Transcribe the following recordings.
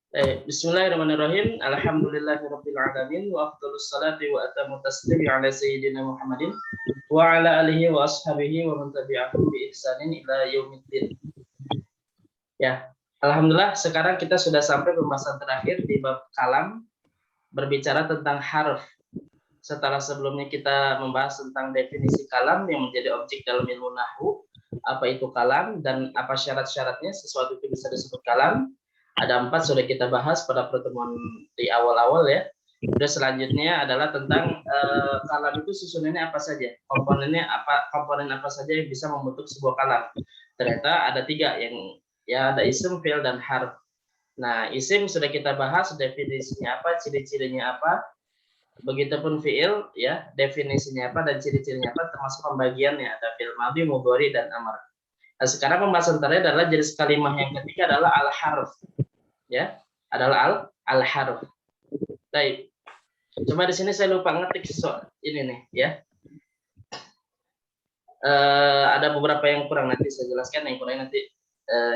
Bismillahirrahmanirrahim. Alhamdulillahirabbil alamin wa afdhalus salati wa atammu taslimi ala sayyidina Muhammadin wa ala alihi wa ashabihi wa man tabi'ahum bi ihsanin ila yaumiddin. Ya, alhamdulillah sekarang kita sudah sampai pembahasan terakhir di bab kalam, berbicara tentang harf. Setelah sebelumnya kita membahas tentang definisi kalam yang menjadi objek dalam ilmu nahwu, apa itu kalam dan apa syarat-syaratnya sesuatu itu bisa disebut kalam. Ada 4 sudah kita bahas pada pertemuan di awal-awal ya. Terus selanjutnya adalah tentang kalam itu susunannya apa saja, komponen apa saja yang bisa membentuk sebuah kalam. Ternyata ada 3 yang ya, ada isim, fi'il, dan harf. Nah, isim sudah kita bahas definisinya apa, ciri-cirinya apa. Begitupun fi'il ya, definisinya apa dan ciri-cirinya apa, termasuk pembagiannya ada fi'il madhi, mudhari, dan amr. Nah, sekarang pembahasan terakhir adalah jenis kalimah yang ketiga adalah al-harf. Ya, adalah al-harf. Baik. Cuma di sini saya lupa ngetik ini nih ya. Ada beberapa yang kurang, nanti saya jelaskan, yang kurang nanti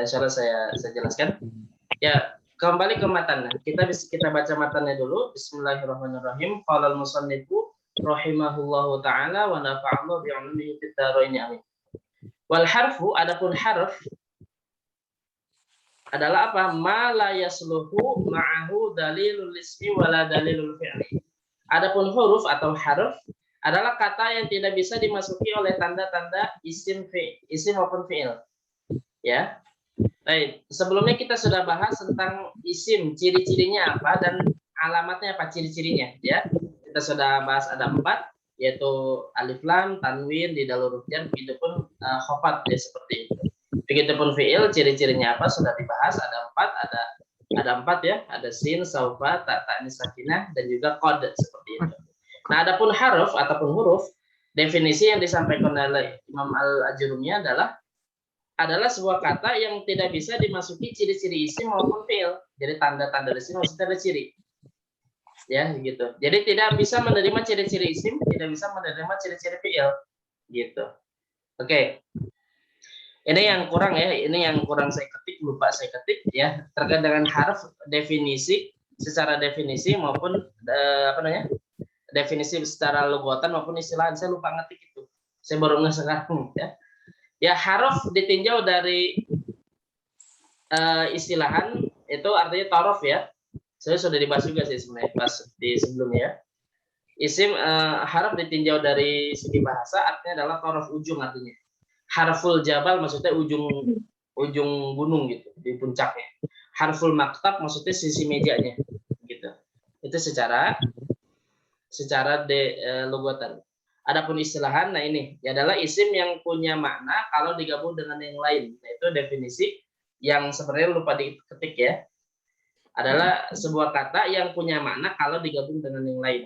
insya Allah saya jelaskan. Ya, kembali ke matan. Kita baca matannya dulu. Bismillahirrahmanirrahim. Qala al-musannifu rahimahullahu taala wa nafa'allahu bi'ulumihi fid dharain amin. Wal harfu, adapun harf adalah apa? Ma la yasluhu ma'ahu dalilul ismi wala dalilul fi'li. Adapun huruf atau harf adalah kata yang tidak bisa dimasuki oleh tanda-tanda isim maupun fi'il. Ya. Baik, sebelumnya kita sudah bahas tentang isim, ciri-cirinya apa dan alamatnya apa, ciri-cirinya ya. Kita sudah bahas ada 4, yaitu alif lam, tanwin, didal huruf jar, begitupun khofat ya, seperti itu. Begitupun fi'il, ciri-cirinya apa sudah dibahas, ada 4 ya, ada sin, saufa, ta, ta'nis sakinah, dan juga qad, seperti itu. Nah, adapun haruf ataupun huruf, definisi yang disampaikan oleh Imam Al-Ajurumi adalah sebuah kata yang tidak bisa dimasuki ciri-ciri isim maupun fi'il. Jadi tanda-tanda isim maksudnya ada ciri. Ya, gitu. Jadi tidak bisa menerima ciri-ciri isim, tidak bisa menerima ciri-ciri fi'il. Gitu. Oke. Ini yang kurang ya, ini yang kurang saya ketik, lupa saya ketik ya, terkait dengan harf, definisi secara definisi maupun definisi secara lugatan maupun istilah, saya lupa ngetik itu. Saya baru nge sekarang ya. Ya, harf ditinjau dari istilahan itu artinya torof ya. Saya sudah dibahas juga sih sebenarnya pas di sebelumnya ya. Isim harf ditinjau dari segi bahasa artinya adalah torof, ujung artinya. Harful jabal maksudnya ujung gunung gitu, di puncaknya. Harful maktab maksudnya sisi mejanya gitu. Itu secara lugatan. Adapun istilahan, nah ini ya adalah isim yang punya makna kalau digabung dengan yang lain. Nah, itu definisi yang sebenarnya lupa diketik ya. Adalah sebuah kata yang punya makna kalau digabung dengan yang lain.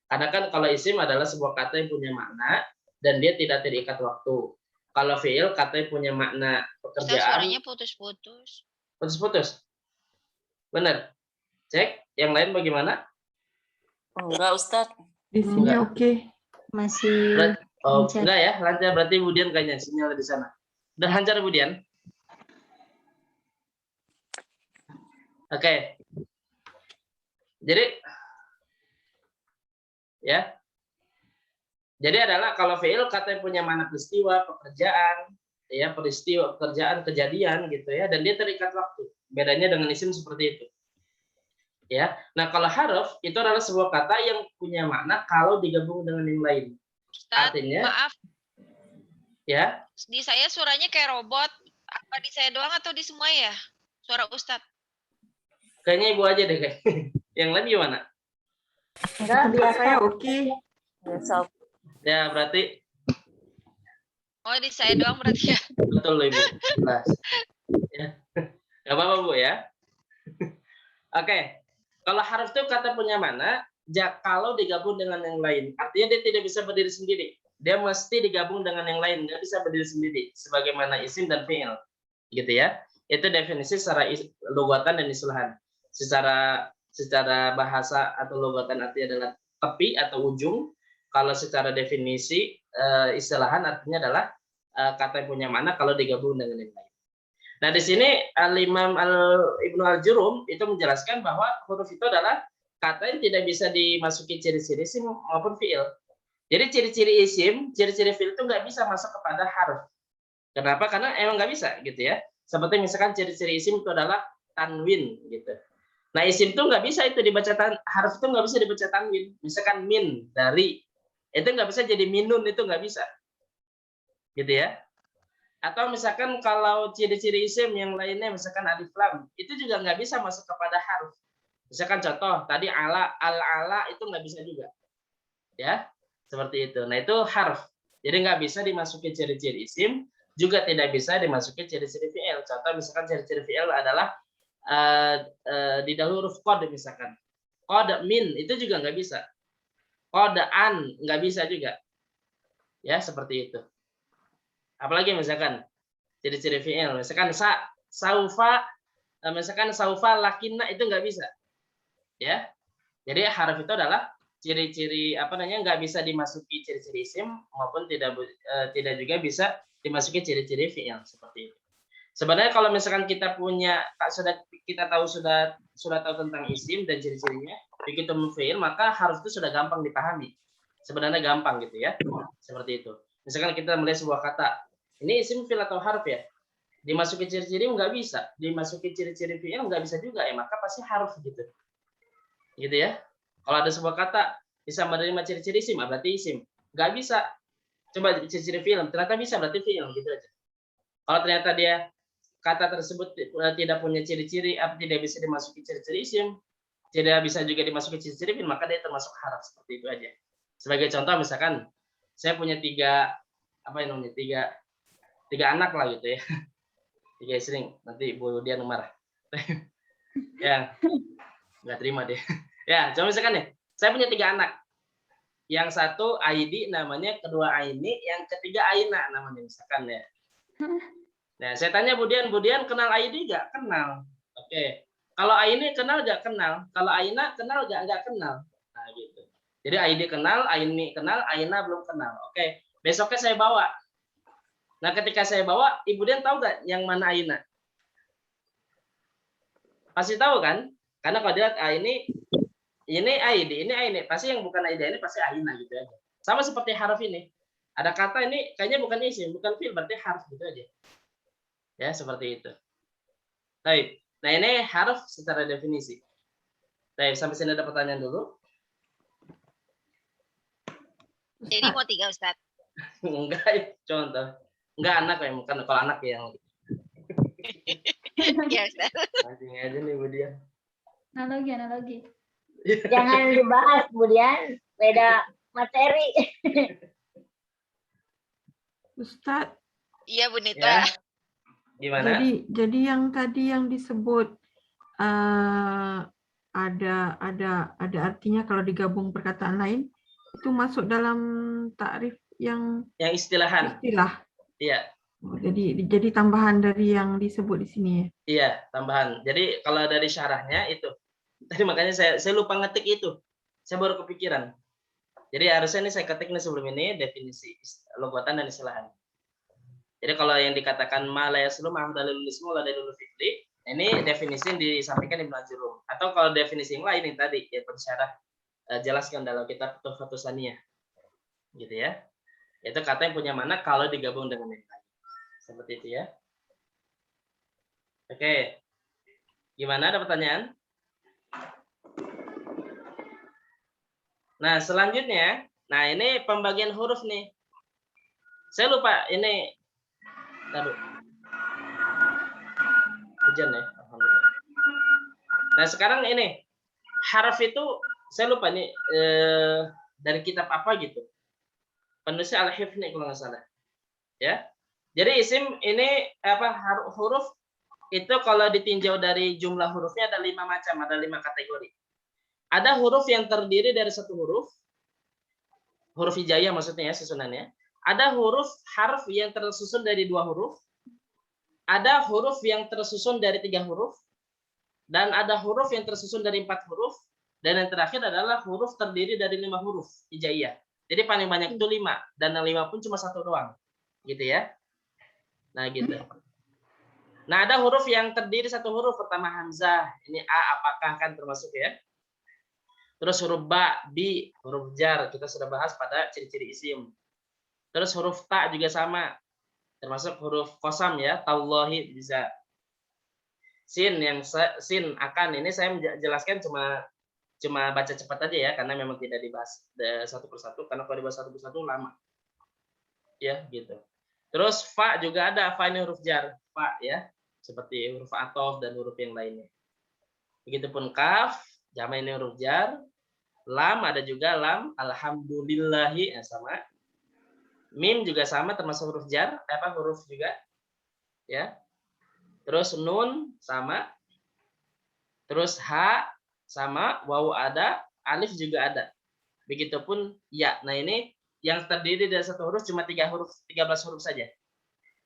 Karena kan kalau isim adalah sebuah kata yang punya makna dan dia tidak terikat waktu. Kalau fi'il katanya punya makna pekerjaan. Suaranya putus-putus. Putus-putus. Benar. Cek. Yang lain bagaimana? Enggak, Ustadz. Di sini oke. Masih enggak ya, lancar. Berarti Budian kayaknya sinyal di sana. Udah lancar Budian? Oke. Jadi ya. Jadi adalah kalau fi'il katanya punya makna peristiwa, pekerjaan, ya, peristiwa, pekerjaan, kejadian gitu ya, dan dia terikat waktu. Bedanya dengan isim seperti itu. Ya. Nah, kalau harf itu adalah sebuah kata yang punya makna kalau digabung dengan yang lain. Ustadz, artinya maaf. Ya. Di saya suaranya kayak robot. Apa di saya doang atau di semua ya? Suara Ustadz. Kayaknya Ibu aja deh kayak. Yang lain gimana? Enggak, biasa saya oke. Ya, berarti oh, di saya doang berarti ya. Betul loh Ibu. Jelas. Ya. Enggak apa-apa Bu ya. Oke. Kalau harf itu kata punya makna kalau digabung dengan yang lain. Artinya dia tidak bisa berdiri sendiri. Dia mesti digabung dengan yang lain, nggak bisa berdiri sendiri sebagaimana isim dan fi'il. Gitu ya. Itu definisi secara lugatan dan istilahan. Secara bahasa atau lugatan artinya adalah tepi atau ujung. Kalau secara definisi istilahan artinya adalah kata yang punya makna kalau digabung dengan yang lain. Nah, di sini Al-Imam Ibnu Al-Jurum itu menjelaskan bahwa huruf itu adalah kata yang tidak bisa dimasuki ciri-ciri isim maupun fiil. Jadi ciri-ciri isim, ciri-ciri fiil itu nggak bisa masuk kepada harf. Kenapa? Karena emang nggak bisa gitu ya. Seperti misalkan ciri-ciri isim itu adalah tanwin gitu. Nah, isim itu nggak bisa itu dibaca harf itu nggak bisa dibaca tanwin. Misalkan min, dari, itu nggak bisa jadi minun, itu nggak bisa. Gitu ya. Atau misalkan kalau ciri-ciri isim yang lainnya, misalkan alif lam, itu juga nggak bisa masuk kepada harf. Misalkan contoh, tadi al-ala itu nggak bisa juga. Ya, seperti itu. Nah, itu harf. Jadi nggak bisa dimasuki ciri-ciri isim, juga tidak bisa dimasuki ciri-ciri fi'il. Contoh misalkan ciri-ciri fi'il adalah di dahulu huruf qad misalkan. Qad min itu juga nggak bisa. Qad an nggak bisa juga. Ya, seperti itu. Apalagi misalkan ciri-ciri fi'il, misalkan saufa, misalkan saufa lakinna itu nggak bisa. Ya. Jadi harf itu adalah ciri-ciri nggak bisa dimasuki ciri-ciri isim maupun tidak juga bisa dimasuki ciri-ciri fi'il seperti itu. Sebenarnya kalau misalkan kita sudah tahu tentang isim dan ciri-cirinya, begitu fi'il, maka harus itu sudah gampang dipahami. Sebenarnya gampang gitu ya. Seperti itu. Misalkan kita melihat sebuah kata, ini isim fi'il atau harf ya? Dimasuki ciri-ciri nggak bisa, dimasuki ciri-ciri fi'il nggak bisa juga ya, maka pasti harf gitu. Gitu ya. Kalau ada sebuah kata bisa menerima ciri-ciri isim, berarti isim. Nggak bisa. Coba ciri-ciri fi'il, ternyata bisa, berarti fi'il gitu aja. Kalau ternyata dia kata tersebut tidak punya ciri-ciri, tidak bisa dimasuki ciri-ciri isim, tidak bisa juga dimasuki ciri-ciri fi'il, maka dia termasuk harf, seperti itu aja. Sebagai contoh misalkan saya punya tiga anak lah gitu ya. 3 istri, nanti Bu Dian marah. Ya, nggak terima deh. Ya, coba misalkan nih, saya punya 3 anak. Yang satu Aidi namanya, kedua Aini, yang ketiga Aina namanya misalkan ya. Nah, saya tanya Bu Dian kenal Aidi nggak? Kenal. Oke. Kalau Aini kenal nggak? Kenal. Kalau Aina kenal nggak? Nggak kenal. Nah, gitu. Jadi Aidi kenal, Aini kenal, Aina belum kenal. Oke. Besoknya saya bawa. Nah, ketika saya bawa, Ibu Dian tahu nggak yang mana Aina? Pasti tahu kan? Karena kalau dilihat ini Aidi, ini Aini. Pasti yang bukan Aida ini pasti Aina gitu aja. Sama seperti harf ini. Ada kata ini kayaknya bukan isim, bukan fi'il, berarti harf gitu aja. Ya, seperti itu. Baik. Nah, ini harf secara definisi. Baik, sampai sini ada pertanyaan dulu. Jadi mau 3 Ustaz. Enggak, contoh. Enggak anak ya, bukan kalau anak yang. Ya Ustaz. Mancing aja nih Bu Dian. Analogi. Jangan dibahas, kemudian beda materi. Ustadz, Iya Bu Nita. Ya. Gimana? jadi yang tadi yang disebut ada artinya kalau digabung perkataan lain itu masuk dalam takrif yang istilahan. Istilah. Iya. Jadi tambahan dari yang disebut di sini ya. Iya, tambahan. Jadi kalau dari syarahnya itu. Tadi makanya saya lupa ngetik itu. Saya baru kepikiran. Jadi harusnya ini saya ketik nih sebelum ini definisi logotan dan istilahan. Jadi kalau yang dikatakan ma la yaslu ma dalilul ismu la dalilul fi'li, ini definisi yang disampaikan Ibnu Al-Jurum. Atau kalau definisi yang lain yang tadi ya pensyarah jelaskan dalam kitab Tuhfatus Saniyah. Gitu ya. Itu kata yang punya mana kalau digabung dengan yang lain. Seperti itu ya. Oke. Gimana, ada pertanyaan? Nah, selanjutnya, nah ini pembagian huruf nih. Saya lupa ini. Taruh. Hujan ya, alhamdulillah. Nah, sekarang ini harf itu saya lupa nih dari kitab apa gitu. Penulisnya Al-Hifni kalau nggak salah. Ya. Jadi isim ini huruf itu kalau ditinjau dari jumlah hurufnya ada 5 macam, ada 5 kategori. Ada huruf yang terdiri dari 1 huruf hijaiyah maksudnya ya susunannya. Ada huruf harf yang tersusun dari 2 huruf. Ada huruf yang tersusun dari 3 huruf. Dan ada huruf yang tersusun dari 4 huruf. Dan yang terakhir adalah huruf terdiri dari 5 huruf hijaiyah. Jadi paling banyak itu 5. Dan yang 5 pun cuma 1 doang. Gitu ya. Nah gitu. Nah, ada huruf yang terdiri satu huruf. Pertama hamzah. Ini a, apakah kan termasuk ya. Terus huruf ba, bi, huruf jar. Kita sudah bahas pada ciri-ciri isim. Terus huruf ta juga sama. Termasuk huruf qasam ya. Tallahi bisa. Sin yang sin akan ini saya menjelaskan cuma baca cepat aja ya, karena memang tidak dibahas satu persatu, karena kalau dibahas satu persatu lama. Ya, gitu. Terus fa juga ada, fa ini huruf jar, fa ya. Seperti huruf athof dan huruf yang lainnya. Begitupun kaf, jama ini huruf jar. Lam ada juga lam, alhamdulillahi sama. Mim juga sama termasuk huruf jar, huruf juga. Ya. Terus nun sama. Terus ha sama, wawu ada, alif juga ada. Begitupun ya. Nah, ini yang terdiri dari satu huruf cuma 13 huruf saja.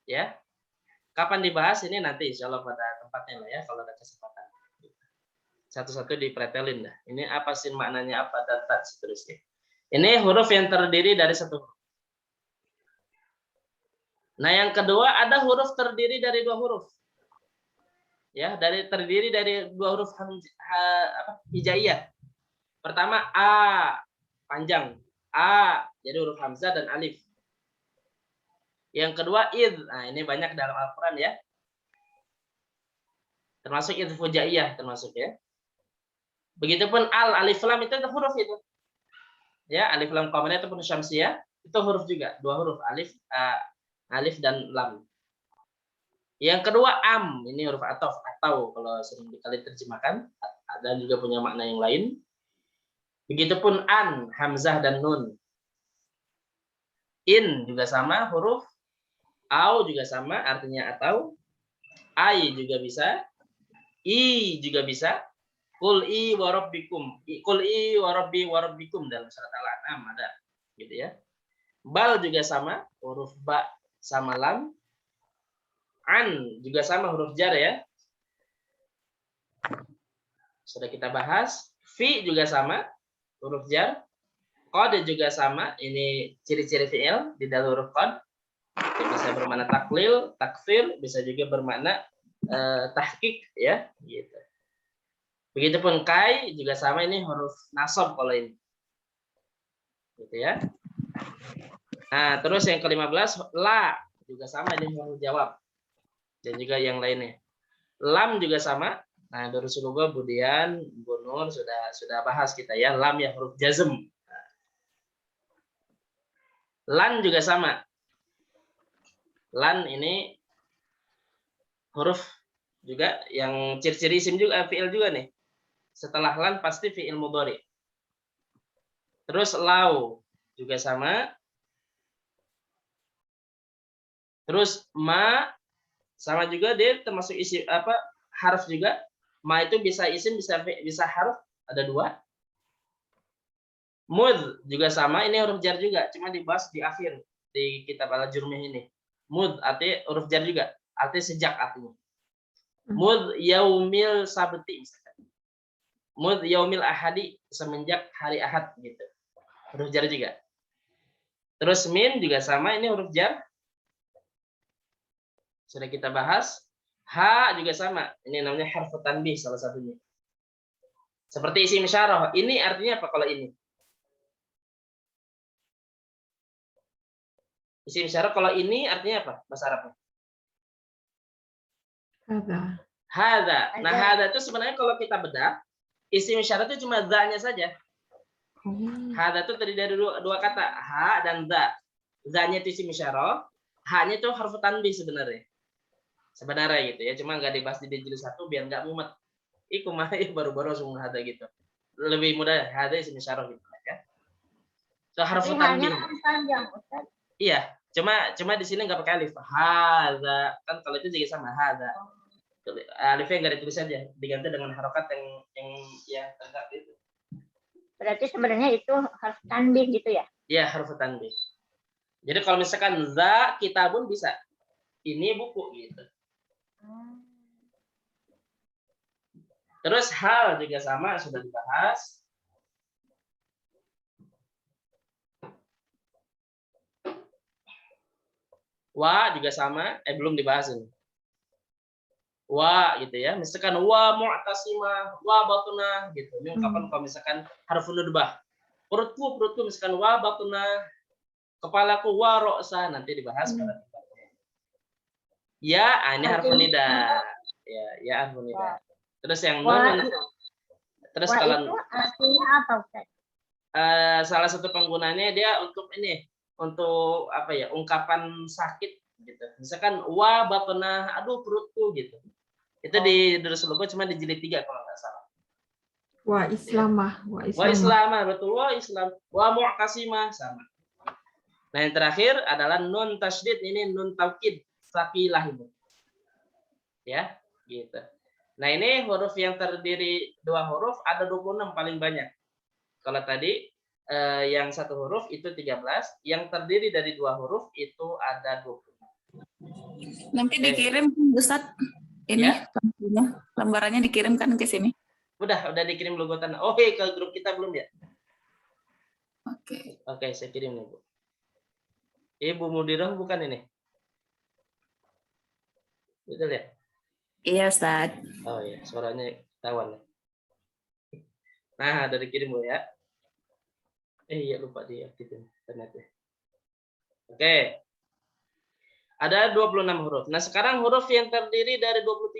Ya. Kapan dibahas ini nanti insya Allah pada tempatnya lah ya, kalau ada kesempatan. Satu-satu dipretelin dah. Ini apa sih maknanya apa dan tak seterusnya. Ini huruf yang terdiri dari satu huruf. Nah, yang kedua ada huruf terdiri dari dua huruf. Ya, terdiri dari dua huruf hijaiyah. Pertama a panjang. A jadi huruf hamzah dan alif. Yang kedua id. Nah, ini banyak dalam Al-Qur'an ya. Termasuk id fujaiyah termasuk ya. Begitupun alif lam itu huruf itu. Ya, alif lam qamariyah ataupun syamsiyah itu huruf juga, dua huruf alif dan lam. Yang kedua am, ini huruf athof atau kalau sering dikali terjemahkan, ada juga punya makna yang lain. Begitupun an, hamzah dan nun. In juga sama huruf, au juga sama artinya atau, ai juga bisa, i juga bisa, qul i wa rabbikum, qul i wa rabbi wa rabbikum dalam surat Al-An'am ada, gitu ya. Bal juga sama huruf ba sama lam. An juga sama huruf jar ya. Sudah kita bahas. Fi juga sama huruf jar. Qad juga sama, ini ciri-ciri fi'il di dalam huruf qad. Bisa bermakna taklil, takfir, bisa juga bermakna tahqiq ya, gitu. Begitupun kai juga sama, ini huruf nasab kalau ini. Gitu ya. Nah, terus yang ke-15 la juga sama, ini huruf jawab. Dan juga yang lainnya. Lam juga sama. Nah, dari Rasulullah Budian, Bunur sudah bahas kita ya. Lam ya huruf jazm. Lan juga sama. Lan ini huruf juga yang ciri-ciri isim juga, fi'il juga nih. Setelah lan pasti fi'il mudhari. Terus lau juga sama. Terus ma sama juga, dia termasuk isim harf juga. Ma itu bisa isim bisa harf, ada dua. Mud juga sama, ini huruf jar juga, cuma dibahas di akhir di kitab Al-Jurmiyah ini. Mud artinya huruf jar juga, artinya sejak artinya. Mud yaumil sabti misalkan. Mud yaumil ahadi, semenjak hari Ahad gitu. Huruf jar juga. Terus min juga sama, ini huruf jar. Sudah kita bahas. Ha juga sama, ini namanya harfu tanbih salah satunya. Seperti isim isyarah, ini artinya apa kalau ini? Isim isyarah kalau ini artinya apa bahasa Arabnya? Hadza. Nah, hadza itu sebenarnya kalau kita bedah, isim isyarah itu cuma za-nya saja. Hadza itu terdiri dari dua kata, ha dan za. Za-nya itu isim isyarah, ha-nya itu harfu tanbih sebenarnya. Sebenarnya gitu ya, cuma nggak dibahas di jilid 1 biar nggak mumet. Iku mah baru-baru semua hadza gitu. Lebih mudah hadza isim isyarah gitu ya. So harfu tanbih. Panjang, Ustaz. Iya, cuma di sini nggak pakai alif. Hadza kan kalau itu juga sama hadza. Alifnya nggak ditulis saja, diganti dengan harokat yang tegak itu. Berarti sebenarnya itu harf tanbih gitu ya? Iya, harfu tanbih. Jadi kalau misalkan za kitabun bisa. Ini buku gitu. Terus hal juga sama, sudah dibahas. Wa juga sama, belum dibahas ini. wa gitu ya. Misalkan wa mu'tasimah, wa batuna gitu. Ini ungkapan kalau misalkan harfun nudbah. Perutku misalkan wa batuna, kepalaku wa ra'sa, nanti dibahas pada tempatnya. Ya, ini harfun nida. Ya harfun nida. Terus yang Wa, nun, terus wa kalau itu artinya apa, Ustaz? salah satu penggunanya dia untuk ini, untuk apa ya, ungkapan sakit gitu. Misalkan wa batuna, aduh perutku gitu. Itu di Durusul Lughah cuma di jilid 3 kalau nggak salah. Wa islamah, wa Wa islamah. islamah, betul, wa islam. Wa mu'tasimah, sama. Nah, yang terakhir adalah nun tasydid, ini nun taukid, sakilah itu. Ya, gitu. Nah, ini huruf yang terdiri 2 huruf ada 26 paling banyak. Kalau tadi yang 1 huruf itu 13, yang terdiri dari 2 huruf itu ada 20. Nanti dikirim Ustaz ini Ya. lembarannya dikirimkan ke sini. Udah dikirim logotan. Oke, ke grup kita belum ya? Oke. Oke, saya kirim nih, Bu. Ibu Mudirah bukan ini? Betul ya? Iya, Ustaz. Oh iya, suaranya ketahuan. Nah, dari kirim Bu ya. Iya, lupa diaktifin internetnya. Oke. Ada 26 huruf. Nah, sekarang huruf yang terdiri dari 20,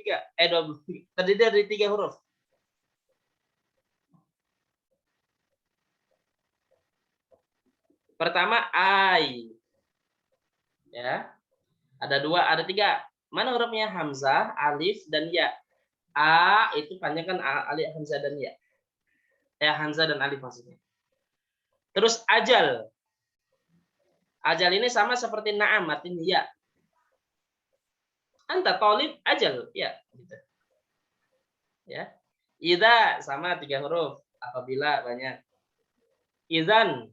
terdiri dari 3 huruf. Pertama, ai. Ya. Ada 2, ada 3. Mana hurufnya? Hamzah, alif, dan ya. A itu panjang kan alif, hamzah, dan ya. Hamzah dan alif maksudnya. Terus ajal. Ajal ini sama seperti na'am, artinya ya. Anta talib ajal, ya, gitu. Ya. Idza sama 3 huruf, apabila banyak. Idzan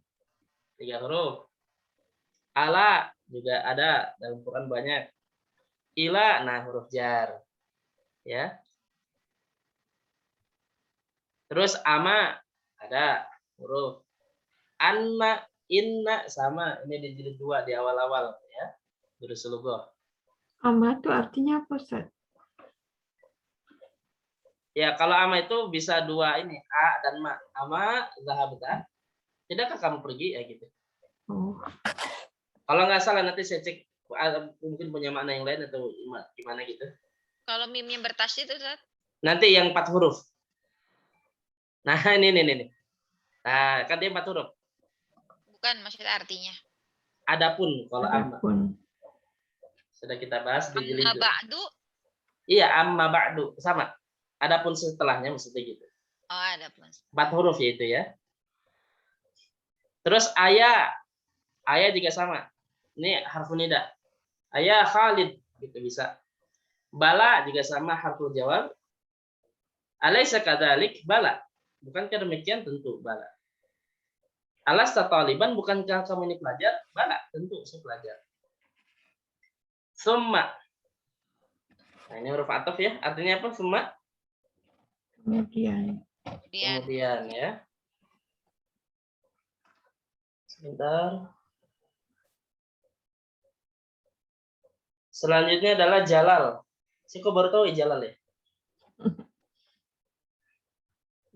3 huruf. Ala juga ada dalam Quran banyak. Ila, nah huruf jar. Ya. Terus ama ada huruf. Anna, inna sama, ini di jilid 2 di awal-awal ya. Durusul Lughah. Ama itu artinya apa, Ustaz? Ya, kalau ama itu bisa 2 ini, a dan ma. Ama zahabta. Tidakkah kamu pergi ya gitu. Oh, Kalau nggak salah nanti saya cek mungkin punya makna yang lain atau gimana gitu. Kalau mimnya bertasydid itu, Ustaz? Nanti yang 4 huruf. Nah, ini. Nah, kan dia 4 huruf. Bukan, maksudnya artinya. Adapun kalau amma adapun. sudah kita bahas di jilid. Amma ba'du. Iya, amma ba'du sama. Adapun setelahnya maksudnya gitu. Oh, ada plus. 4 huruf ya itu ya. Terus ayah juga sama. Ini harfun nida. Ayah Khalid gitu bisa. Bala juga sama harful jawab. Alaysa kadzalik? Bala. Bukankah demikian? Tentu bala. Alasta taliban, bukankah kamu ini pelajar? Bala, tentu saya pelajar. Summa. Nah, ini huruf ataf ya. Artinya apa? Summa. Kemudian. Kemudian ya. Sebentar. Selanjutnya adalah jalal. Saya kok baru tahu jalal ya?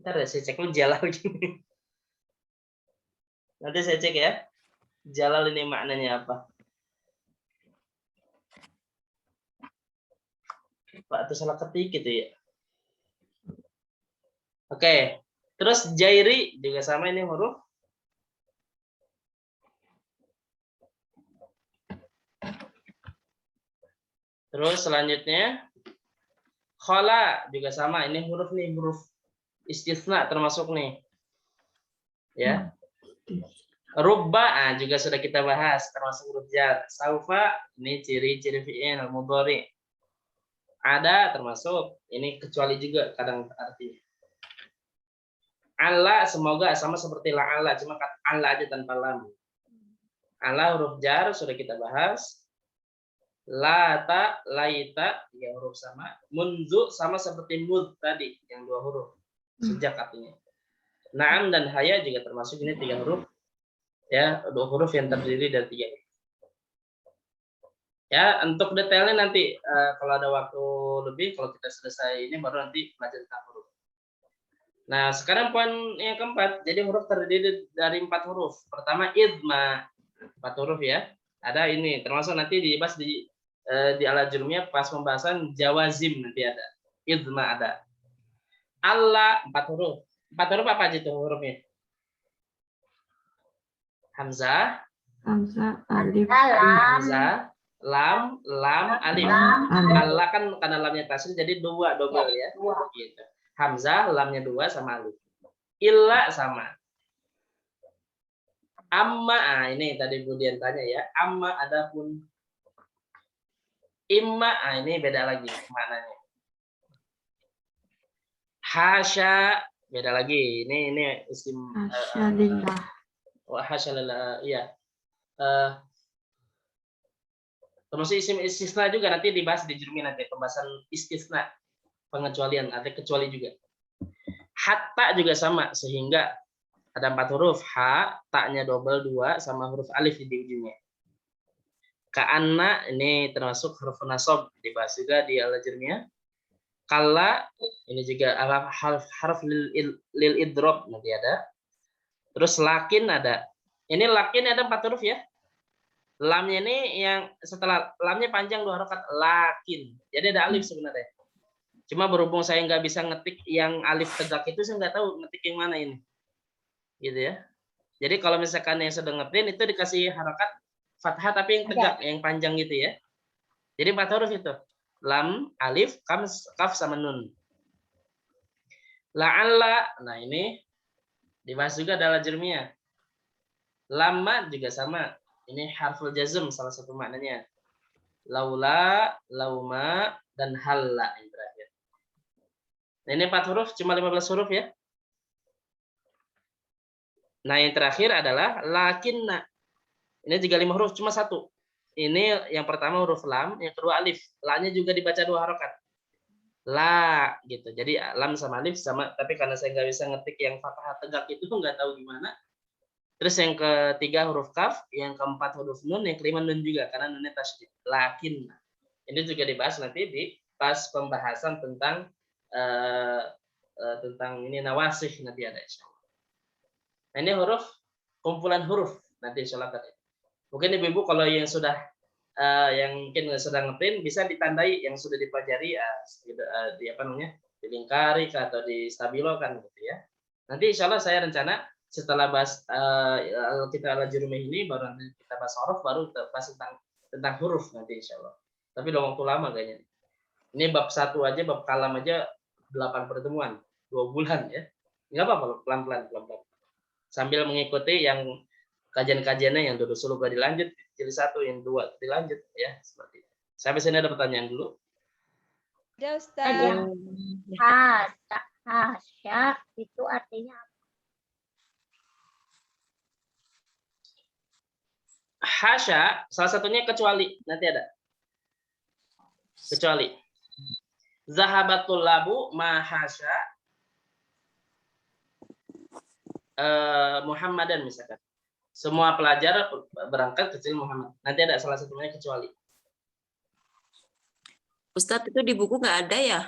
Ntar ya, saya cek dulu jalal gini. Nanti saya cek ya. Jalal ini maknanya apa? Pak, itu salah ketik gitu ya. Oke. Terus jairi juga sama ini huruf. Terus selanjutnya khala juga sama. Ini huruf nih, huruf istisna termasuk nih. Ya. Rubba juga sudah kita bahas termasuk huruf jar. Saufa ini ciri-ciri fi'il mudhari. Ada termasuk ini kecuali juga kadang artinya. Allah semoga sama seperti la'alla cuma kata Allah aja tanpa lam. Allah huruf jar sudah kita bahas. Lata, laita, 3 huruf sama. Munzu sama seperti mud tadi yang 2 huruf. Sejak artinya. Naam dan haya juga termasuk ini 3 huruf. Ya, 2 huruf yang terdiri dari 3. Ya, untuk detailnya nanti kalau ada waktu lebih, kalau kita selesai ini baru nanti belajar tentang huruf. Nah, sekarang poin yang keempat. Jadi huruf terdiri dari 4 huruf. Pertama idma, 4 huruf ya. Ada ini, termasuk nanti dibahas di ala jurumiyah pas pembahasan jawazim nanti ada. Idma ada. Allah 4 huruf. 4 huruf apa aja itu hurufnya? Hamzah, Hamzah, alif, Hamzah, lam, alif. alif. Allah kan karena lamnya tasrif jadi 2 double ya. Gitu. Hamzah, lamnya 2 sama alif. Illa sama. Amma, ini tadi Budian tanya ya. Amma adapun imma, ini beda lagi maknanya. Hasya, beda lagi. Ini isim Asyalillah. hasya iya. Termasuk isim istisna juga nanti dibahas di jurumi nanti pembahasan istisna, pengecualian, ada kecuali juga. Hatta juga sama, sehingga ada 4 huruf, ha, taknya double 2 sama huruf alif di ujungnya. Ka'anna ini termasuk huruf nasab, dibahas juga di al-jurmiyah. Kalla ini juga harf lil idrob nanti ada. Terus lakin ada. Ini lakin ada 4 huruf ya. Lamnya ini yang setelah lamnya panjang 2 harakat lakin. Jadi ada alif sebenarnya. Cuma berhubung saya nggak bisa ngetik yang alif tegak itu, saya nggak tahu ngetik yang mana ini. Gitu ya. Jadi kalau misalkan yang sedang ngeprint itu dikasih harakat fathah tapi yang tegak, yang panjang gitu ya. Jadi 4 huruf itu. Lam, alif, kaf sama nun. La'alla, nah ini dibahas juga dalam jurmiyah. Lama juga sama. Ini harful jazm salah satu maknanya. Laula, lauma, dan halla yang terakhir. Nah, ini 4 huruf, cuma 15 huruf ya. Nah, yang terakhir adalah lakinna. Ini juga 5 huruf, cuma 1. Ini yang pertama huruf lam, yang kedua alif. La-nya juga dibaca 2 harokat. La gitu. Jadi lam sama alif sama, tapi karena saya nggak bisa ngetik yang fathah tegak itu nggak tahu gimana. Terus yang ketiga huruf kaf, yang keempat huruf nun, yang kelima nun juga karena nunnya tasydid. Lakin. Ini juga dibahas nanti di pas pembahasan tentang tentang ini nawasih nanti ada insyaallah. Nah, ini huruf kumpulan huruf nanti insyaallah tadi. Mungkin ibu-ibu kalau yang sudah yang mungkin sedang ngeprint bisa ditandai yang sudah dipelajari di apa namanya, di lingkari atau di stabilo kan gitu ya. Nanti insyaallah saya rencana setelah bahas kita ala jurumiyah ini baru nanti kita bahas huruf, baru kita bahas tentang huruf nanti insyaallah. Tapi udah waktu lama kayaknya. Ini bab 1 aja, bab kalam aja 8 pertemuan, 2 bulan ya. Enggak apa-apa, pelan-pelan. Sambil mengikuti yang kajian-kajiannya yang dulu gak dilanjut, jilid 1, yang 2 dilanjut ya, seperti itu. Sampai sini ada pertanyaan dulu. Ada Ustaz. Hasya itu artinya apa? Hasya salah satunya kecuali, nanti ada. Kecuali. Zahabatul labu ma hasya Muhammadan misalkan. Semua pelajar berangkat kecuali Muhammad. Nanti ada salah satunya kecuali. Ustadz itu di buku nggak ada ya?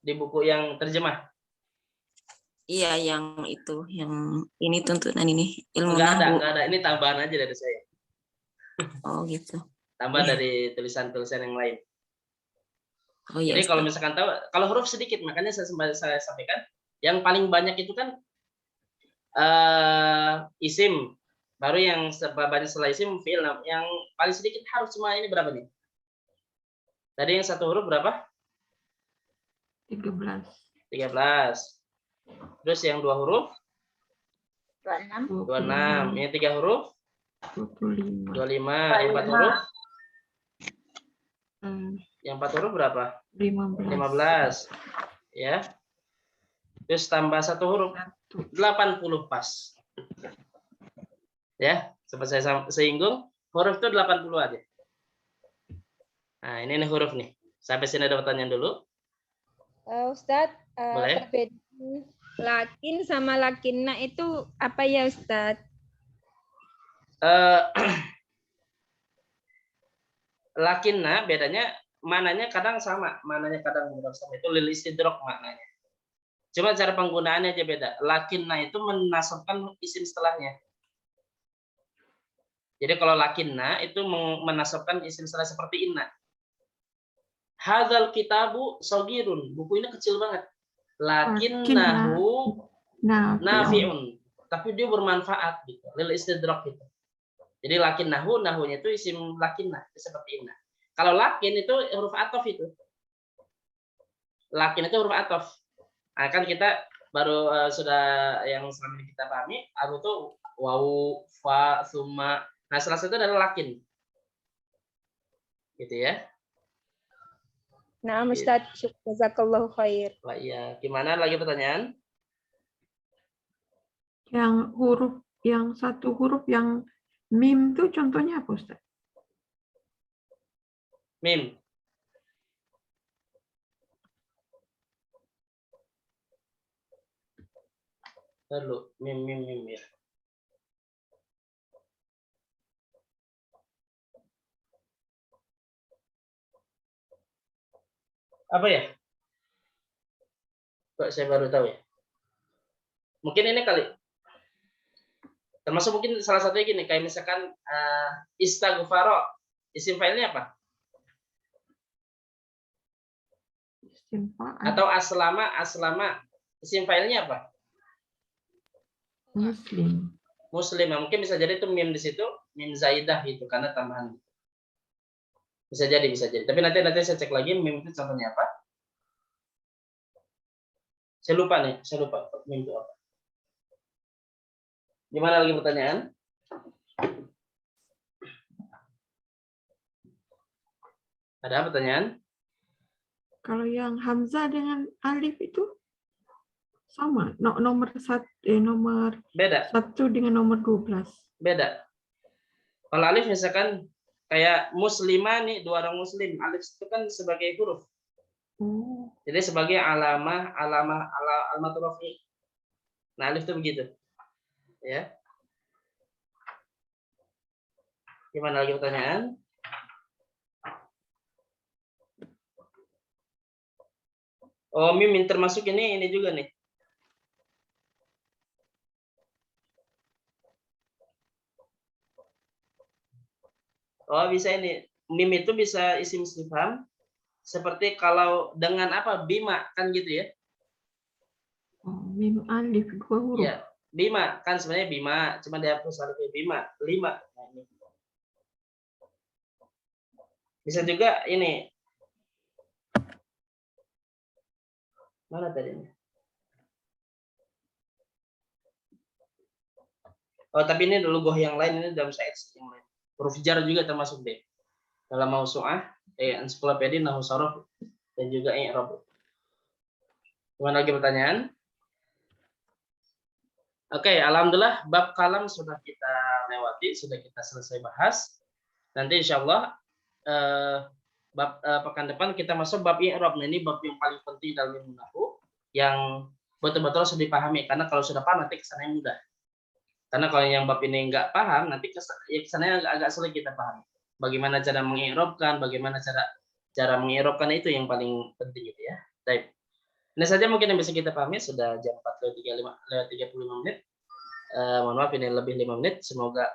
Di buku yang terjemah? Iya, yang itu, yang ini tuntunan ini ilmu Nggak nahwu. ada. Ini tambahan aja dari saya. Oh gitu. Tambah dari tulisan-tulisan yang lain. Oh iya. Jadi kalau Ustadz. misalkan tahu, kalau huruf sedikit, makanya saya sampaikan yang paling banyak itu kan isim, baru yang banyak setelah isim fi'il. Yang paling sedikit harus cuma ini berapa nih? Tadi yang 1 huruf berapa? 13. 13. Terus yang 2 huruf? 26. 26. Yang 3 huruf? 25. 25. Yang 4 huruf? Yang 4 huruf berapa? 15. 15. Ya. Terus tambah 1 huruf. 80 pas. Ya, seperti saya singgung, huruf itu 80 aja. Nah, ini huruf nih. Sampai sini ada pertanyaan dulu. Ustadz, Boleh? perbedaan lakin sama lakinna itu apa ya Ustadz? lakinna bedanya mananya kadang sama, mananya kadang sama. Itu lil istidrok maknanya. Cuma cara penggunaannya aja beda. Lakinna itu menasabkan isim setelahnya. Jadi kalau lakinna itu menasabkan isim setelah seperti inna. Hadzal kitabu shagirun. Buku ini kecil banget. Lakinnahu nafi'un. Tapi dia bermanfaat gitu. Lil istidrak gitu. Jadi lakinnahu, nahunya itu isim lakinna, itu seperti inna. Kalau lakin itu huruf ataf itu. Lakin itu huruf ataf. Nah, kan kita baru sudah yang selama ini kita pahami, aruf itu wawu, fa, summa. Nah, salah satu adalah lakin. Gitu ya. Nah, Ustaz, jazakallahu khair. Wah, iya. Gimana lagi pertanyaan? Yang satu huruf yang mim itu contohnya apa, Ustaz? Mim. Lalu mim ya. Apa ya? Kok saya baru tahu ya? Mungkin ini kali. Termasuk mungkin salah satunya gini, kayak misalkan istaghfaro, isim fa'ilnya apa? Atau aslama, isim fa'ilnya apa? Muslim. Nah, mungkin bisa jadi itu mim di situ, mim zaidah gitu karena tambahan. Bisa jadi. Tapi nanti saya cek lagi mim itu contohnya apa? Saya lupa mim itu apa. Gimana lagi pertanyaan? Ada pertanyaan? Kalau yang hamzah dengan alif itu sama, nomor Beda. 1 dengan nomor 12. Beda. Kalau alif misalkan kayak muslimah nih, 2 orang muslim, alif itu kan sebagai huruf. Jadi sebagai alamatul rafi. Nah, alif itu begitu. Ya. Gimana lagi pertanyaan? Oh, mim termasuk ini juga nih. Oh, bisa ini. Mim itu bisa isim istifham. Seperti kalau dengan apa? Bima, kan gitu ya? Oh, mim alif 2 huruf. Ya, bima. Kan sebenarnya bima. Cuma dihapus alifnya bima. 5. Nah, ini. Bisa juga ini. Mana tadi? Oh, tapi ini dulu goh yang lain. Ini dalam syair yang lain. Huruf jar juga termasuk deh. Dalam mausu'ah, ensiklopedia nahwu sharaf dan juga i'rab. Gimana lagi pertanyaan? Oke, alhamdulillah bab kalam sudah kita lewati, sudah kita selesai bahas. Nanti insyaallah pekan depan kita masuk bab i'rab. Nah, ini bab yang paling penting dalam ilmu nahwu yang betul-betul harus dipahami karena kalau sudah paham nanti kesannya mudah. Karena kalau yang bab ini nggak paham, nanti kesannya agak sulit kita paham. Bagaimana cara mengi'rabkan, bagaimana cara mengi'rabkan itu yang paling penting gitu ya. Baik. Ini saja mungkin yang bisa kita pahami, sudah jam 4:35 menit. Mohon maaf ini lebih 5 menit. Semoga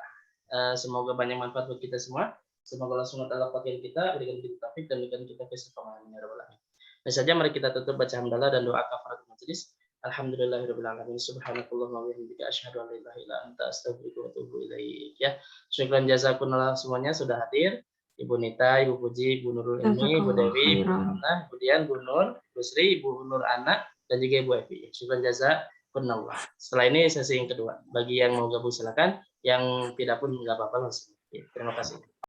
banyak manfaat buat kita semua. Semoga Allah SWT pakai kita, berikan kita taufik dan berikan kita keselamatan ya rabbal alamin. Ini saja mari kita tutup baca hamdalah dan doa kafaratul majelis. Alhamdulillahirabbil alamin. Subhanakallahumma wa bihamdika asyhadu an la ilaha illa anta astaghfiruka wa atubu ilaik. Ya, syukran jazakumullah semuanya sudah hadir. Ibu Nita, Ibu Puji, Ibu Nurul Ilmi, Ibu Dewi, Ibu Nana, kemudian Bu Nur, Ibu Sri, Ibu Nur Anak, dan juga Ibu Evi. Syukran jazakumullah. Setelah ini sesi yang kedua. Bagi yang mau gabung silakan, yang tidak pun nggak apa-apa langsung. Terima kasih.